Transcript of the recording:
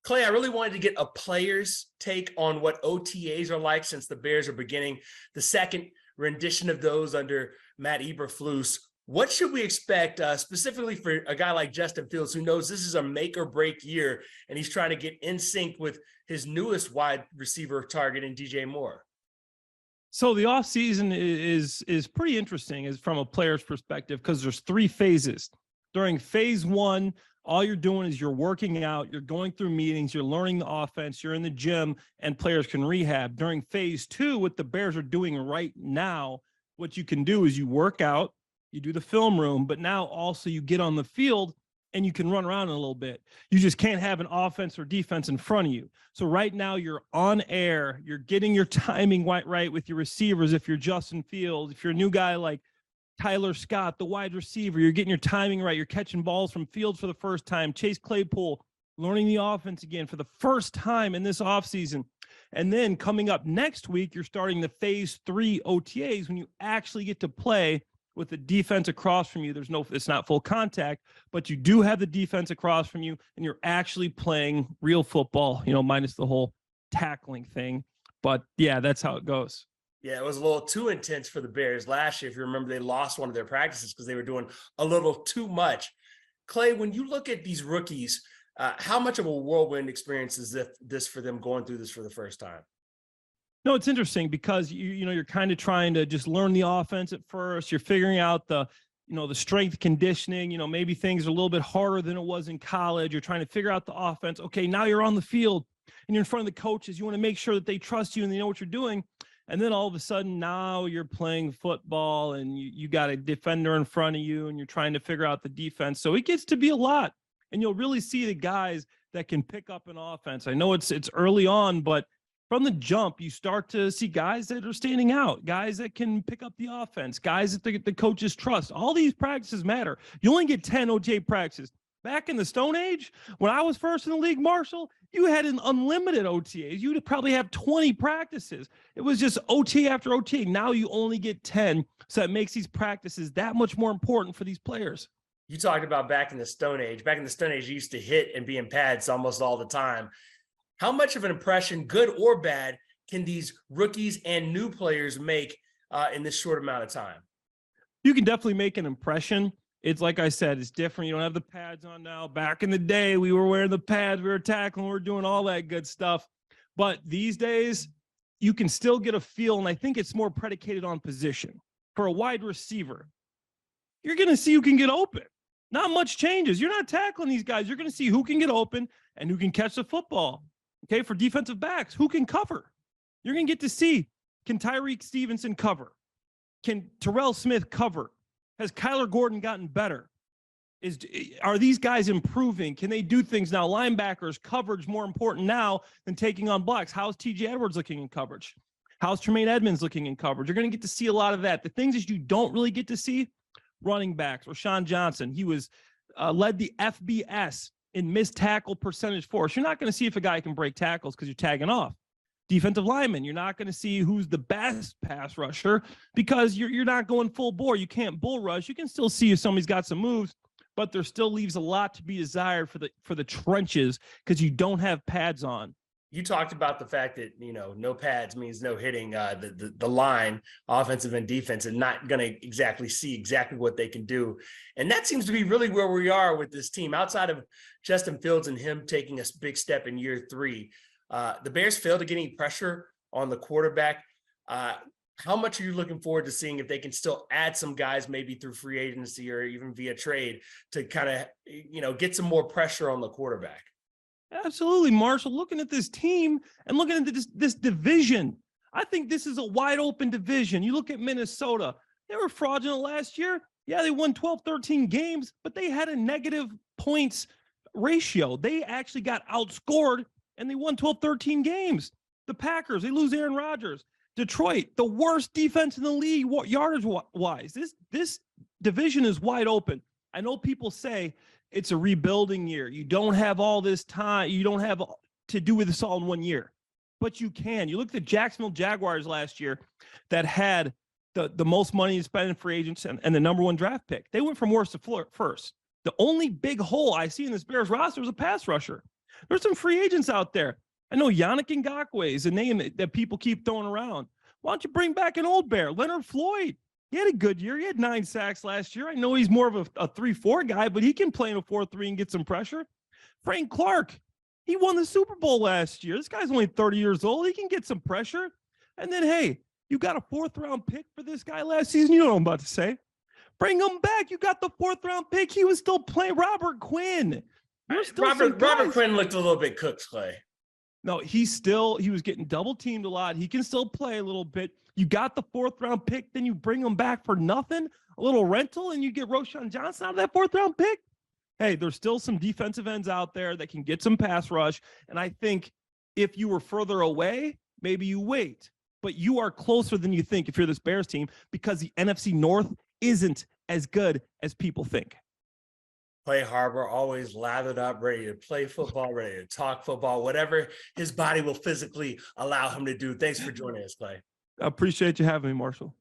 Clay, I really wanted to get a player's take on what OTAs are like since the Bears are beginning the second rendition of those under Matt Eberflus. What should we expect specifically for a guy like Justin Fields, who knows this is a make or break year and he's trying to get in sync with his newest wide receiver target in DJ Moore? So the offseason is pretty interesting as from a player's perspective, because there's three phases. During phase one, all you're doing is you're working out, you're going through meetings, you're learning the offense, you're in the gym, and players can rehab. During phase two, what the Bears are doing right now, what you can do is you work out, you do the film room, but now also you get on the field and you can run around a little bit. You just can't have an offense or defense in front of you. So right now you're on air, you're getting your timing right with your receivers. If you're Justin Fields, if you're a new guy like Tyler Scott, the wide receiver, you're getting your timing right. You're catching balls from Fields for the first time. Chase Claypool learning the offense again for the first time in this offseason. And then coming up next week, you're starting the phase 3 OTAs when you actually get to play with the defense across from you. It's not full contact, but you do have the defense across from you and you're actually playing real football, minus the whole tackling thing. But yeah, that's how it goes. Yeah, it was a little too intense for the Bears last year. If you remember, they lost one of their practices because they were doing a little too much. Clay, when you look at these rookies, how much of a whirlwind experience is this for them going through this for the first time? No, it's interesting because you're kind of trying to just learn the offense at first. You're figuring out the strength conditioning. Maybe things are a little bit harder than it was in college. You're trying to figure out the offense. Okay, now you're on the field and you're in front of the coaches. You want to make sure that they trust you and they know what you're doing. And then all of a sudden now you're playing football and you got a defender in front of you and you're trying to figure out the defense. So it gets to be a lot, and you'll really see the guys that can pick up an offense. I know it's early on, but from the jump, you start to see guys that are standing out, guys that can pick up the offense, guys that the coaches trust. All these practices matter. You only get 10 OTA practices. Back in the Stone Age, when I was first in the league, Marshall, you had an unlimited OTAs. You would probably have 20 practices. It was just OTA after OTA. Now you only get 10. So it makes these practices that much more important for these players. You talked about back in the Stone Age. Back in the Stone Age, you used to hit and be in pads almost all the time. How much of an impression, good or bad, can these rookies and new players make in this short amount of time? You can definitely make an impression. It's like I said, it's different. You don't have the pads on now. Back in the day, we were wearing the pads, we were tackling, we were doing all that good stuff. But these days, you can still get a feel, and I think it's more predicated on position. For a wide receiver, you're going to see who can get open. Not much changes. You're not tackling these guys. You're going to see who can get open and who can catch the football. Okay, for defensive backs, who can cover? You're going to get to see, can Tyreek Stevenson cover? Can Terrell Smith cover? Has Kyler Gordon gotten better? Are these guys improving? Can they do things now? Linebackers, coverage more important now than taking on blocks. How's TJ Edwards looking in coverage? How's Tremaine Edmonds looking in coverage? You're going to get to see a lot of that. The things that you don't really get to see, running backs. Rashawn Johnson, he was led the FBS in missed tackle percentage force. You're not going to see if a guy can break tackles because you're tagging off. Defensive lineman, you're not going to see who's the best pass rusher because you're not going full bore. You can't bull rush. You can still see if somebody's got some moves, but there still leaves a lot to be desired for the trenches because you don't have pads on. You talked about the fact that, no pads means no hitting the line, offensive and defense, and not going to exactly see exactly what they can do. And that seems to be really where we are with this team. Outside of Justin Fields and him taking a big step in year 3, the Bears failed to get any pressure on the quarterback. How much are you looking forward to seeing if they can still add some guys, maybe through free agency or even via trade, to kind of, get some more pressure on the quarterback? Absolutely, Marshall. Looking at this team and looking at this division, I think this is a wide open division. You look at Minnesota, they were fraudulent last year. Yeah, they won 12, 13 games, but they had a negative points ratio. They actually got outscored and they won 12, 13 games. The Packers, they lose Aaron Rodgers. Detroit, the worst defense in the league, yardage-wise. This division is wide open. I know people say it's a rebuilding year. You don't have all this time. You don't have to do with this all in 1 year. But you can. You look at the Jacksonville Jaguars last year that had the most money to spend in free agents and the number 1 draft pick. They went from worst to first. The only big hole I see in this Bears roster is a pass rusher. There's some free agents out there. I know Yannick Ngakoue is a name that people keep throwing around. Why don't you bring back an old bear, Leonard Floyd? He had a good year. He had 9 sacks last year. I know he's more of a 3-4 guy, but he can play in a 4-3 and get some pressure. Frank Clark, he won the Super Bowl last year. This guy's only 30 years old. He can get some pressure. And then, hey, you got a 4th-round pick for this guy last season. You know what I'm about to say. Bring him back. You got the 4th-round pick. He was still playing. Robert Quinn. Robert Quinn looked a little bit cooked, Clay. No, he was getting double teamed a lot. He can still play a little bit. You got the 4th-round pick, then you bring him back for nothing, a little rental, and you get Roshan Johnson out of that 4th-round pick. Hey, there's still some defensive ends out there that can get some pass rush. And I think if you were further away, maybe you wait. But you are closer than you think if you're this Bears team, because the NFC North isn't as good as people think. Clay Harbor, always lathered up, ready to play football, ready to talk football, whatever his body will physically allow him to do. Thanks for joining us, Clay. I appreciate you having me, Marshall.